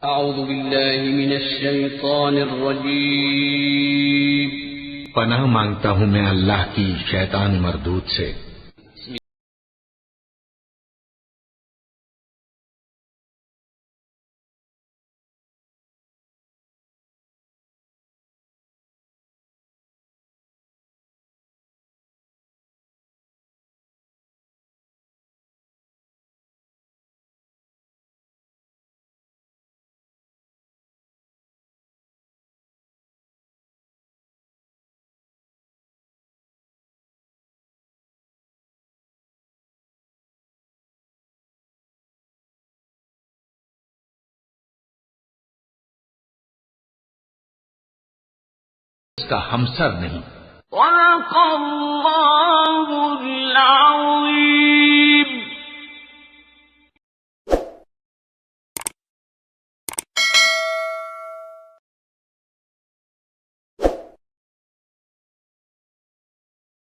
अऊज़ु बिल्लाहि मिनश शैतानिर रजीम। पनाह मांगता हूँ मैं अल्लाह की शैतान मरदूद से। उसका हमसर नहीं।